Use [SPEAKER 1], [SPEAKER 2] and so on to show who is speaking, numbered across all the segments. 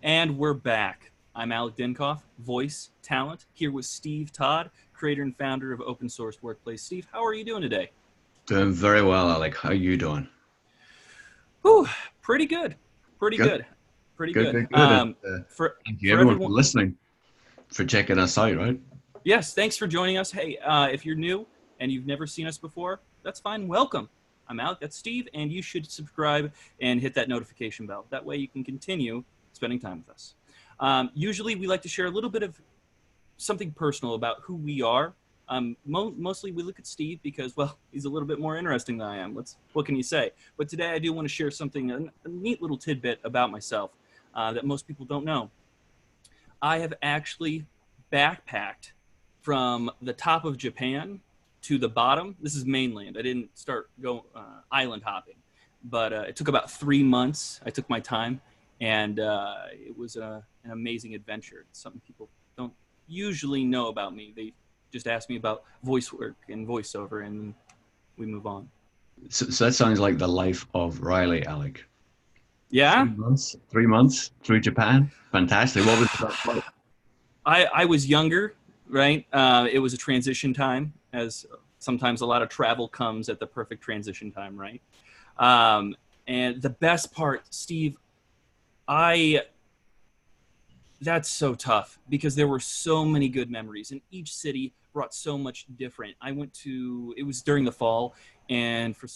[SPEAKER 1] And we're back. I'm Alec Dinkoff, voice, talent, here with Steve Todd, creator and founder of Open Source Workplace. Steve, how are you doing today?
[SPEAKER 2] Doing very well, Alec. How you doing?
[SPEAKER 1] Whew, pretty good. Pretty
[SPEAKER 2] Good,
[SPEAKER 1] good. Pretty
[SPEAKER 2] good,
[SPEAKER 1] good.
[SPEAKER 2] good, good. And
[SPEAKER 1] For
[SPEAKER 2] thank you
[SPEAKER 1] for
[SPEAKER 2] everyone for
[SPEAKER 1] everyone,
[SPEAKER 2] listening, for checking us out, right?
[SPEAKER 1] yes, thanks for joining us. Hey, if you're new and you've never seen us before, that's fine. Welcome. I'm Alec, that's Steve, and you should subscribe and hit that notification bell. That way you can continue spending time with us. Usually we like to share a little bit of something personal about who we are. Mostly we look at Steve because, well, he's a little bit more interesting than I am. What can you say? But today I do want to share something, a neat little tidbit about myself that most people don't know. I have actually backpacked from the top of Japan to the bottom. This is mainland. I didn't start go island hopping, but it took about 3 months. I took my time, and it was an amazing adventure. It's something people don't usually know about me. They just ask me about voice work and voiceover, and we move on.
[SPEAKER 2] So that sounds like the life of Riley, Alec.
[SPEAKER 1] Yeah,
[SPEAKER 2] 3 months, 3 months through Japan. Fantastic. What was that like?
[SPEAKER 1] I was younger, right? It was a transition time, as sometimes a lot of travel comes at the perfect transition time, right? Um, and the best part, Steve, I that's so tough because there were so many good memories, and each city brought so much different. I went to it was during the fall, and for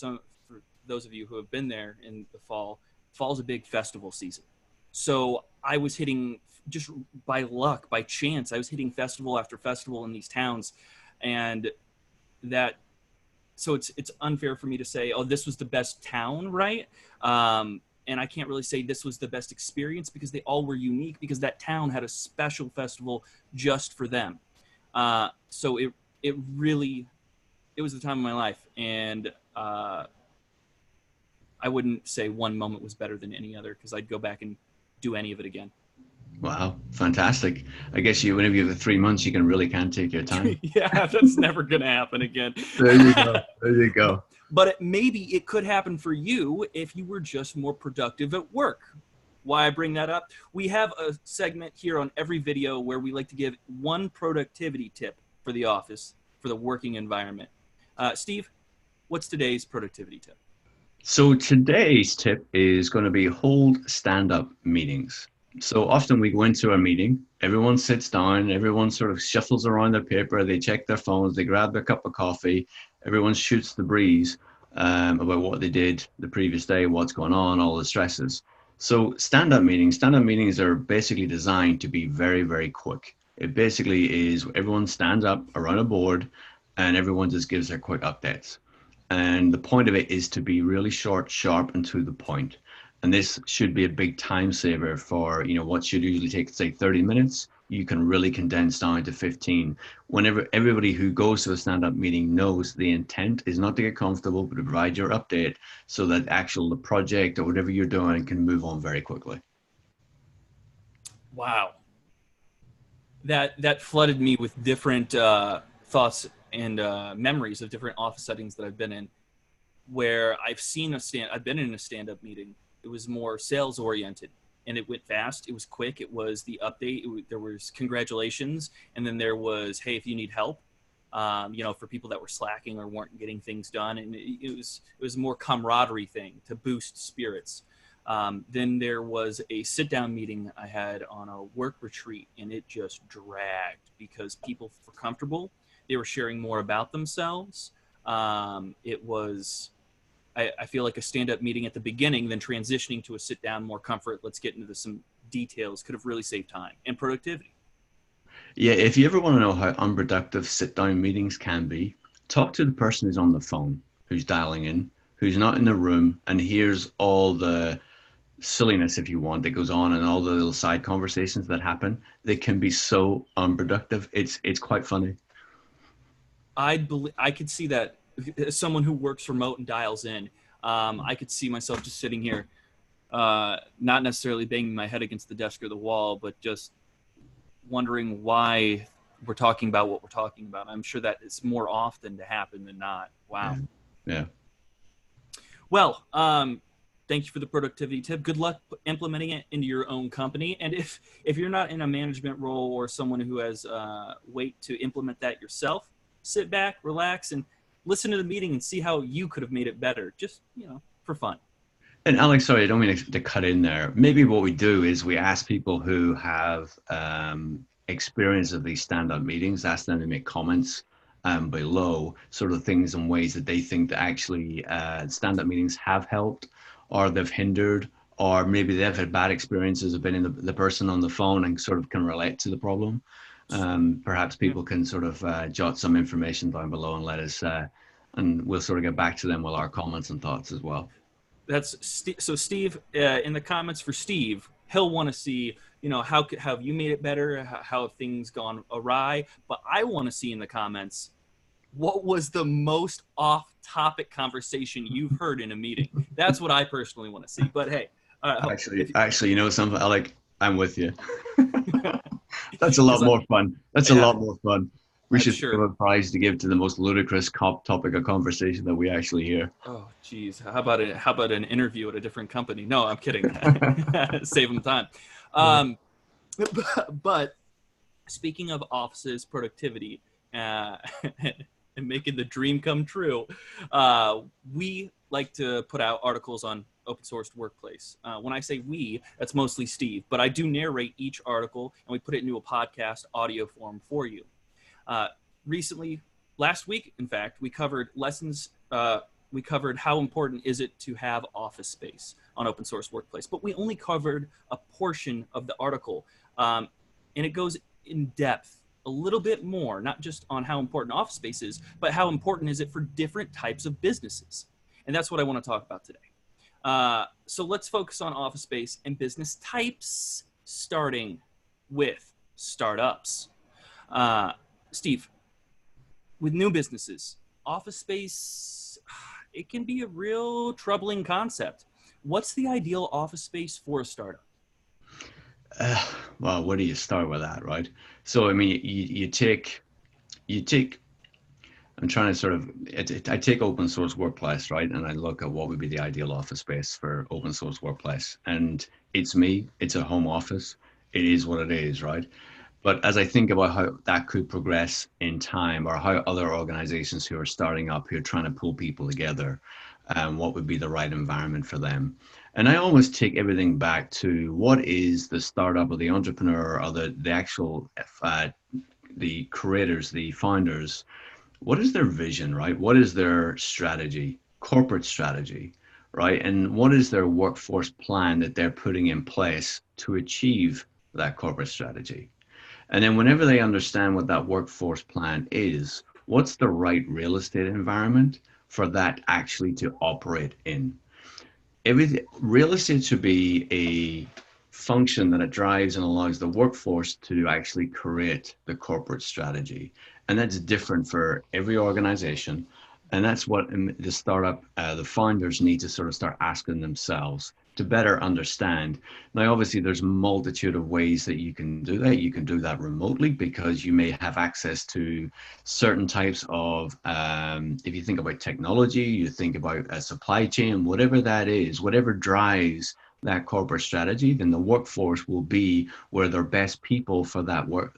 [SPEAKER 1] those of you who have been there in the fall, fall's a big festival season. So I was hitting just by luck, by chance, I was hitting festival after festival in these towns, and that so it's unfair for me to say, oh, this was the best town, right? And I can't really say this was the best experience because they all were unique because that town had a special festival just for them. So it really it was the time of my life, and I wouldn't say one moment was better than any other because I'd go back and do any of it again.
[SPEAKER 2] Wow, fantastic. I guess whenever you have the 3 months, you can take your time.
[SPEAKER 1] Yeah, that's never gonna happen again.
[SPEAKER 2] There you go. There you go.
[SPEAKER 1] But maybe it could happen for you if you were just more productive at work. Why I bring that up? We have a segment here on every video where we like to give one productivity tip for the office, for the working environment. Steve, what's today's productivity tip?
[SPEAKER 2] So today's tip is going to be hold stand-up meetings. So often we go into a meeting, everyone sits down, everyone sort of shuffles around their paper, they check their phones, they grab their cup of coffee, everyone shoots the breeze about what they did the previous day, what's going on, all the stresses. So stand-up meetings are basically designed to be very, very quick. It basically is everyone stands up around a board and everyone just gives their quick updates. And the point of it is to be really short, sharp, and to the point. And this should be a big time saver for, what should usually take, say, 30 minutes. You can really condense down to 15. Whenever everybody who goes to a stand-up meeting knows the intent is not to get comfortable, but to provide your update so that the project or whatever you're doing can move on very quickly.
[SPEAKER 1] Wow, that flooded me with different thoughts and memories of different office settings that I've been in, where I've been in a stand-up meeting. It was more sales oriented, and it went fast. It was quick. It was the update. There was congratulations, and then there was, hey, if you need help, for people that were slacking or weren't getting things done, and it was more camaraderie thing to boost spirits. Then there was a sit down meeting I had on a work retreat, and it just dragged because people were comfortable. They were sharing more about themselves. It was I feel like a stand-up meeting at the beginning, then transitioning to a sit-down, more comfort. Let's get into some details. Could have really saved time and productivity.
[SPEAKER 2] Yeah, if you ever want to know how unproductive sit-down meetings can be, talk to the person who's on the phone, who's dialing in, who's not in the room, and hears all the silliness, if you want, that goes on and all the little side conversations that happen. They can be so unproductive. It's quite funny.
[SPEAKER 1] I could see that as someone who works remote and dials in. I could see myself just sitting here, not necessarily banging my head against the desk or the wall, but just wondering why we're talking about what we're talking about. I'm sure that it's more often to happen than not.
[SPEAKER 2] Yeah.
[SPEAKER 1] Wow.
[SPEAKER 2] Yeah.
[SPEAKER 1] Well, thank you for the productivity tip. Good luck implementing it into your own company. And if you're not in a management role or someone who has weight to implement that yourself, sit back, relax, and listen to the meeting and see how you could have made it better, just, for fun.
[SPEAKER 2] And Alex, sorry, I don't mean to cut in there. Maybe what we do is we ask people who have experience of these stand-up meetings, ask them to make comments below sort of things and ways that they think that actually stand-up meetings have helped or they've hindered, or maybe they've had bad experiences of being in the person on the phone and sort of can relate to the problem. Perhaps people can sort of jot some information down below and let us, and we'll sort of get back to them with our comments and thoughts as well.
[SPEAKER 1] So Steve, in the comments for Steve, he'll want to see, how have you made it better? How have things gone awry? But I want to see in the comments, what was the most off-topic conversation you've heard in a meeting? That's what I personally want to see. But hey,
[SPEAKER 2] actually, something, Alec, I'm with you. That's a lot more fun. That's a lot more fun. We should give a prize to give to the most ludicrous topic of conversation that we actually hear.
[SPEAKER 1] Oh, geez. How about an interview at a different company? No, I'm kidding. Save them time. But speaking of offices, productivity, and making the dream come true, we like to put out articles on open sourced workplace. When I say we, that's mostly Steve, but I do narrate each article and we put it into a podcast audio form for you. Recently, last week, in fact, we covered lessons. We covered how important is it to have office space on open source workplace, but we only covered a portion of the article, and it goes in depth a little bit more, not just on how important office space is, but how important is it for different types of businesses, and that's what I want to talk about today. So let's focus on office space and business types, starting with startups. Steve, with new businesses, office space, it can be a real troubling concept. What's the ideal office space for a startup?
[SPEAKER 2] Well, where do you start with that, right? So, I mean, you take, I'm trying to sort of, I take open source workplace, right? And I look at what would be the ideal office space for open source workplace. And it's me, it's a home office. It is what it is, right? But as I think about how that could progress in time, or how other organizations who are starting up, who are trying to pull people together, what would be the right environment for them? And I always take everything back to what is the startup or the entrepreneur or the actual, the creators, the founders, what is their vision, right? What is their strategy, corporate strategy, right? And what is their workforce plan that they're putting in place to achieve that corporate strategy? And then whenever they understand what that workforce plan is, what's the right real estate environment for that actually to operate in? Real estate should be a function that it drives and allows the workforce to actually create the corporate strategy. And that's different for every organization. And that's what the startup, the founders need to sort of start asking themselves to better understand. Now, obviously, there's a multitude of ways that you can do that. You can do that remotely because you may have access to certain types of, if you think about technology, you think about a supply chain, whatever that is, whatever drives that corporate strategy, then the workforce will be where they're best people for that work,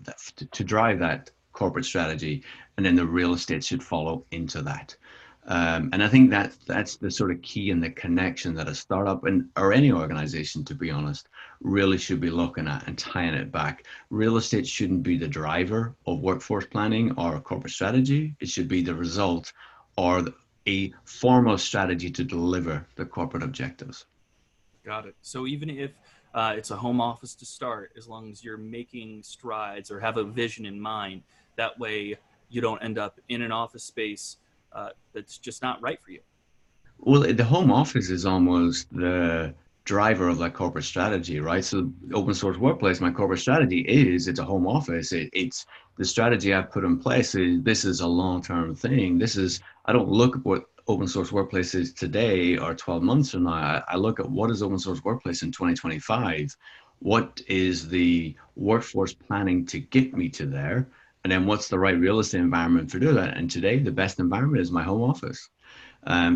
[SPEAKER 2] to drive that corporate strategy. And then the real estate should follow into that. And I think that's the sort of key and the connection that a startup or any organization, to be honest, really should be looking at and tying it back. Real estate shouldn't be the driver of workforce planning or corporate strategy. It should be the result or a formal strategy to deliver the corporate objectives.
[SPEAKER 1] Got it. So even if it's a home office to start, as long as you're making strides or have a vision in mind, that way you don't end up in an office space that's just not right for you.
[SPEAKER 2] Well, the home office is almost the driver of that corporate strategy, right? So open source workplace, my corporate strategy is it's a home office. It's the strategy I've put in place is this is a long-term thing. I don't look at what open source workplace is today or 12 months from now. I look at what is open source workplace in 2025. What is the workforce planning to get me to there? And then what's the right real estate environment for doing that? And today, the best environment is my home office.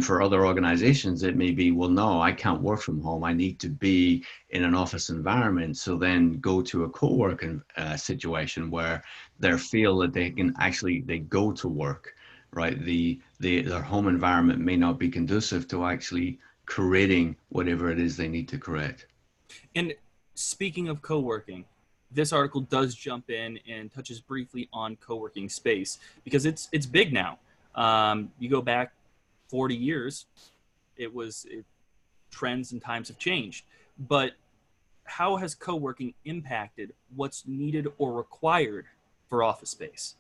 [SPEAKER 2] For other organizations, it may be, well, no, I can't work from home. I need to be in an office environment. So then go to a co-working situation where they feel that they can actually, they go to work, right? Their home environment may not be conducive to actually creating whatever it is they need to create.
[SPEAKER 1] And speaking of co-working, this article does jump in and touches briefly on co-working space because it's big now. You go back 40 years, trends and times have changed. But how has co-working impacted what's needed or required for office space?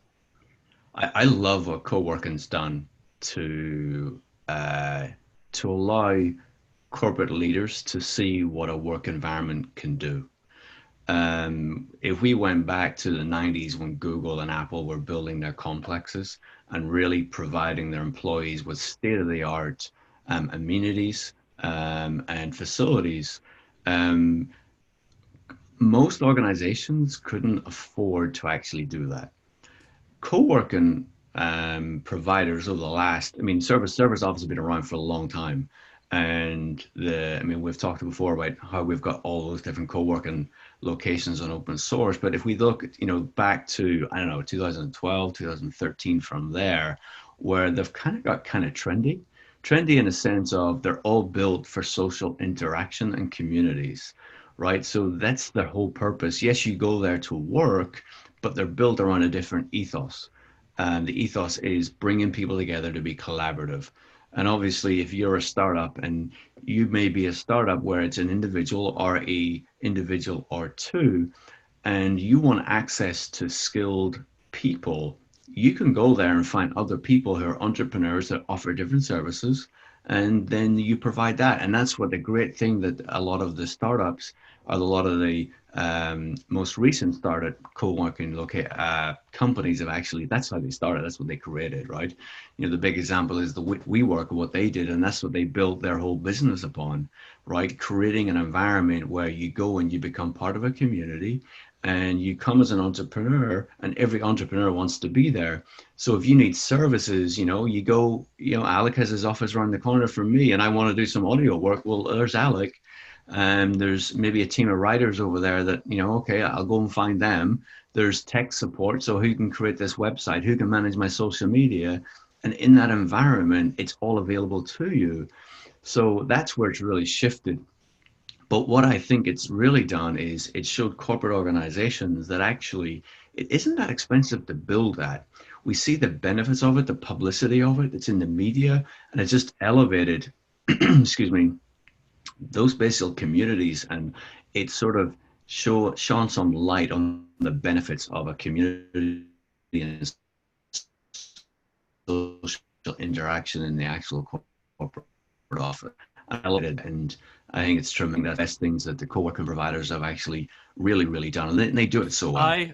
[SPEAKER 2] I love what co-working's done to uh, to allow corporate leaders to see what a work environment can do. If we went back to the 90s when Google and Apple were building their complexes and really providing their employees with state-of-the-art amenities and facilities, um, most organizations couldn't afford to actually do that. Co-working providers over the last, I mean, service office has been around for a long time. And I mean, we've talked before about how we've got all those different co-working locations on open source. But if we look, back to, I don't know, 2012, 2013 from there, where they've kind of got kind of trendy in a sense of they're all built for social interaction and communities, right? So that's their whole purpose. Yes, you go there to work, but they're built around a different ethos. And the ethos is bringing people together to be collaborative. And obviously, if you're a startup and you may be a startup where it's an individual or a individual or two, and you want access to skilled people, you can go there and find other people who are entrepreneurs that offer different services, and then you provide that. And that's what the great thing that a lot of the startups or a lot of the most recent started co-working companies have actually, that's how they started, that's what they created, right? The big example is the WeWork, what they did, and that's what they built their whole business upon, right? Creating an environment where you go and you become part of a community and you come as an entrepreneur, and every entrepreneur wants to be there. So if you need services, you go, Alec has his office around the corner from me and I want to do some audio work. Well, there's Alec. There's maybe a team of writers over there that, okay, I'll go and find them. There's tech support. So who can create this website? Who can manage my social media? And in that environment, it's all available to you. So that's where it's really shifted. But what I think it's really done is it showed corporate organizations that actually it isn't that expensive to build that. We see the benefits of it, the publicity of it, it's in the media, and it's just elevated, excuse me, those basic communities, and it sort of shone some light on the benefits of a community and social interaction in the actual corporate office. And I think it's tremendous. The best things that the co-working providers have actually really, really done, and they do it so well.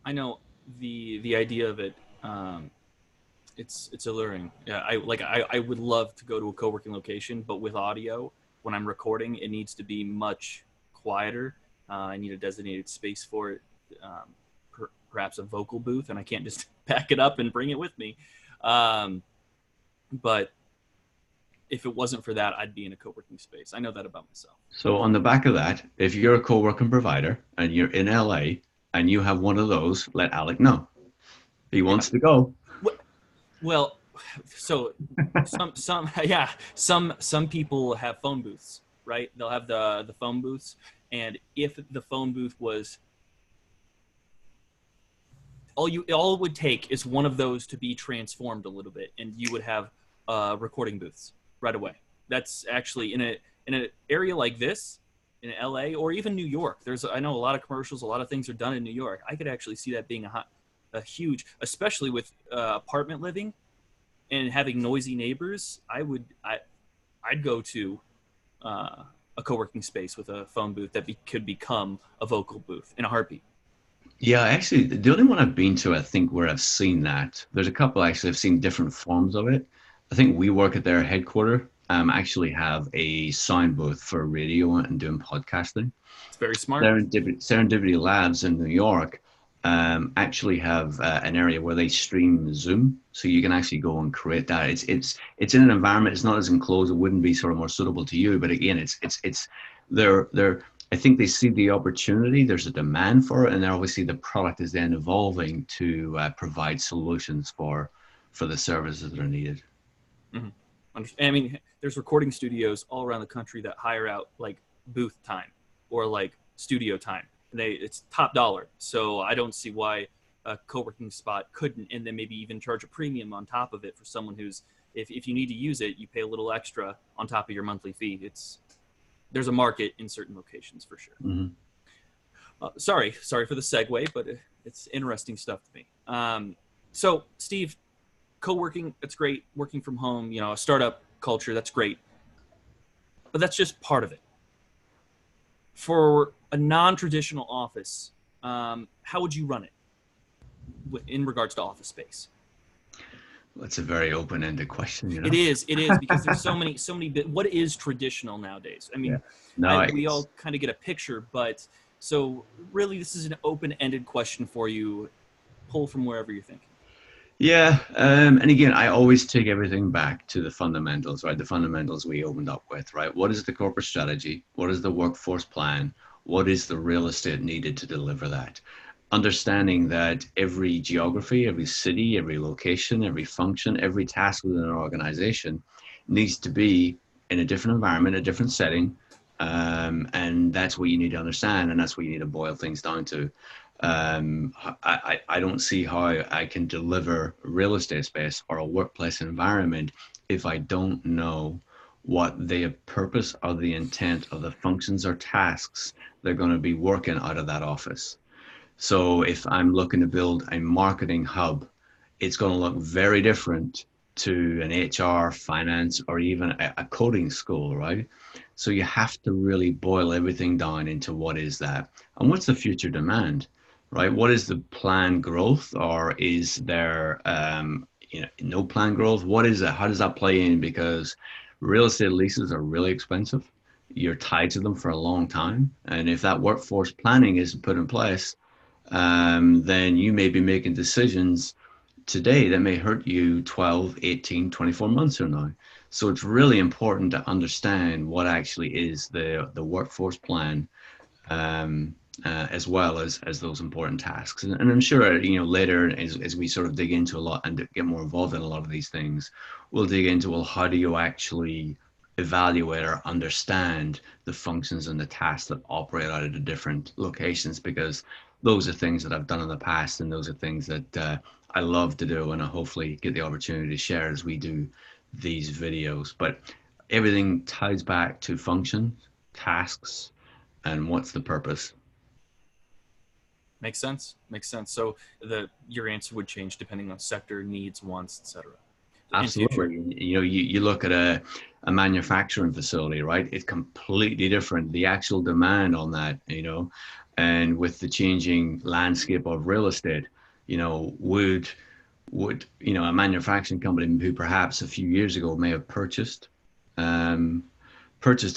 [SPEAKER 1] I know the idea of it. It's alluring. Yeah, I would love to go to a co-working location, but with audio, when I'm recording, it needs to be much quieter. I need a designated space for it, perhaps a vocal booth, and I can't just pack it up and bring it with me. But if it wasn't for that, I'd be in a co-working space. I know that about myself.
[SPEAKER 2] So on the back of that, if you're a co-working provider and you're in LA and you have one of those, let Alec know. He wants to go.
[SPEAKER 1] Well, so some people have phone booths, right? They'll have the phone booths, and if the phone booth was all it would take is one of those to be transformed a little bit, and you would have recording booths right away. That's actually in an area like this, in LA or even New York. I know a lot of commercials, a lot of things are done in New York. I could actually see that being a huge, especially with apartment living and having noisy neighbors. I'd go to a co-working space with a phone booth that could become a vocal booth in a heartbeat.
[SPEAKER 2] Yeah, actually, the only one I've been to, I think, where I've seen that, there's a couple actually, I've seen different forms of it. I think WeWork at their headquarters actually have a sound booth for radio and doing podcasting.
[SPEAKER 1] It's very smart.
[SPEAKER 2] Serendipity Labs in New York actually have an area where they stream Zoom, so you can actually go and create that. It's in an environment. It's not as enclosed. It wouldn't be sort of more suitable to you. But again, it's they're I think they see the opportunity. There's a demand for it, and then obviously the product is then evolving to provide solutions for the services that are needed.
[SPEAKER 1] Mm-hmm. I mean, there's recording studios all around the country that hire out like booth time or like studio time. It's top dollar. So I don't see why a co-working spot couldn't, and then maybe even charge a premium on top of it for someone who's, if you need to use it, you pay a little extra on top of your monthly fee. There's a market in certain locations for sure.
[SPEAKER 2] Mm-hmm.
[SPEAKER 1] Sorry for the segue, but it's interesting stuff to me. So Steve, co-working, that's great. Working from home, a startup culture, that's great. But that's just part of it. For a non-traditional office, how would you run it in regards to office space?
[SPEAKER 2] Well, it's a very open-ended question.
[SPEAKER 1] It is because there's so many. What is traditional nowadays? I mean,
[SPEAKER 2] yeah.
[SPEAKER 1] We all kind of get a picture, but so really, this is an open-ended question for you. Pull from wherever you're thinking.
[SPEAKER 2] Yeah, and again, I always take everything back to the fundamentals, right? The fundamentals we opened up with, right? What is the corporate strategy? What is the workforce plan? What is the real estate needed to deliver that? Understanding that every geography, every city, every location, every function, every task within an organization needs to be in a different environment, a different setting, and that's what you need to understand, and that's what you need to boil things down to. I don't see how I can deliver real estate space or a workplace environment if I don't know what the purpose or the intent of the functions or tasks they're going to be working out of that office. So if I'm looking to build a marketing hub, it's going to look very different to an HR, finance, or even a coding school, right? So you have to really boil everything down into what is that and what's the future demand. Right? What is the planned growth, or is there no planned growth? What is that? How does that play in? Because real estate leases are really expensive. You're tied to them for a long time, and if that workforce planning isn't put in place, then you may be making decisions today that may hurt you 12, 18, 24 months from now. So it's really important to understand what actually is the workforce plan. As well as those important tasks. And I'm sure, later as we sort of dig into a lot and get more involved in a lot of these things, we'll dig into, well, how do you actually evaluate or understand the functions and the tasks that operate out of the different locations? Because those are things that I've done in the past, and those are things that I love to do, and I hopefully get the opportunity to share as we do these videos. But everything ties back to function, tasks, and what's the purpose.
[SPEAKER 1] Makes sense. So your answer would change depending on sector, needs, wants, etc.
[SPEAKER 2] Absolutely. You look at a manufacturing facility, right? It's completely different. The actual demand on that, and with the changing landscape of real estate, would a manufacturing company who perhaps a few years ago may have purchased a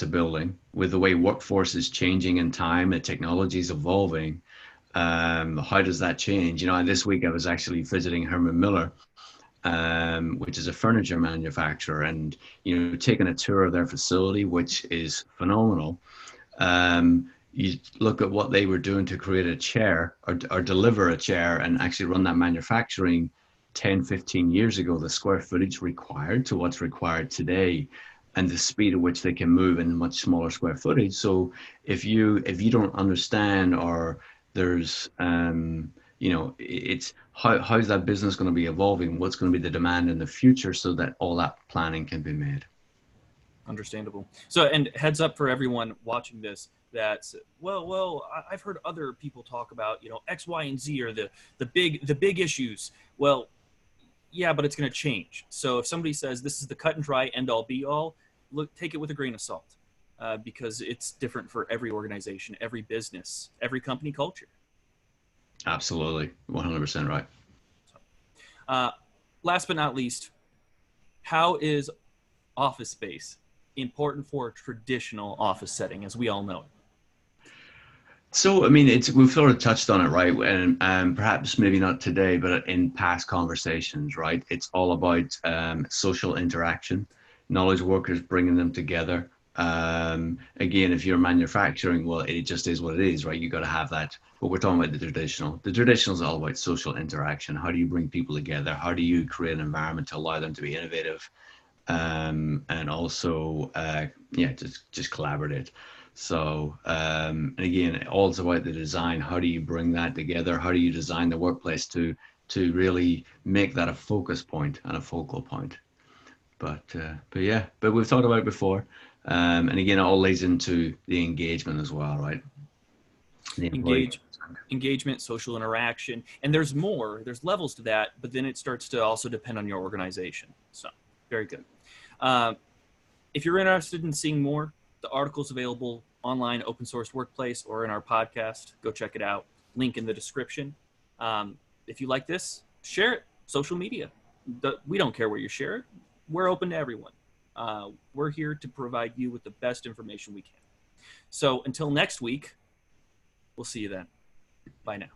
[SPEAKER 2] building, with the way workforce is changing in time and technology is evolving, how does that change? This week I was actually visiting Herman Miller, which is a furniture manufacturer, and taking a tour of their facility, which is phenomenal. You look at what they were doing to create a chair or deliver a chair and actually run that manufacturing 10, 15 years ago, the square footage required to what's required today, and the speed at which they can move in much smaller square footage. So if you don't understand, or there's it's how's that business going to be evolving, what's going to be the demand in the future, so that all that planning can be made.
[SPEAKER 1] Understandable. So, and heads up for everyone watching this, that well, I've heard other people talk about X, Y, and Z are the big issues. Well, yeah, but it's going to change. So if somebody says this is the cut and dry end all be all, take it with a grain of salt, because it's different for every organization, every business, every company culture.
[SPEAKER 2] Absolutely. 100% right.
[SPEAKER 1] Last but not least, how is office space important for a traditional office setting, as we all know it?
[SPEAKER 2] So, I mean, we've sort of touched on it, right? And perhaps maybe not today, but in past conversations, right? It's all about social interaction, knowledge workers bringing them together. Again, if you're manufacturing, well, it just is what it is, right? You got to have that. But we're talking about the traditional. The traditional is all about social interaction. How do you bring people together? How do you create an environment to allow them to be innovative, and also yeah, just collaborate. So and again, all it's about the design. How do you bring that together? How do you design the workplace to really make that a focus point and a focal point? But yeah, but we've talked about it before, and again, it all lays into the engagement as well, right? The employee.
[SPEAKER 1] Engage, engagement, social interaction, and there's more. There's levels to that, but then it starts to also depend on your organization. So, very good. Uh, if you're interested in seeing more, the article's available online, open source workplace, or in our podcast. Go check it out. Link in the description. If you like this, share it. Social media. We don't care where you share it. We're open to everyone. We're here to provide you with the best information we can. So until next week, we'll see you then. Bye now.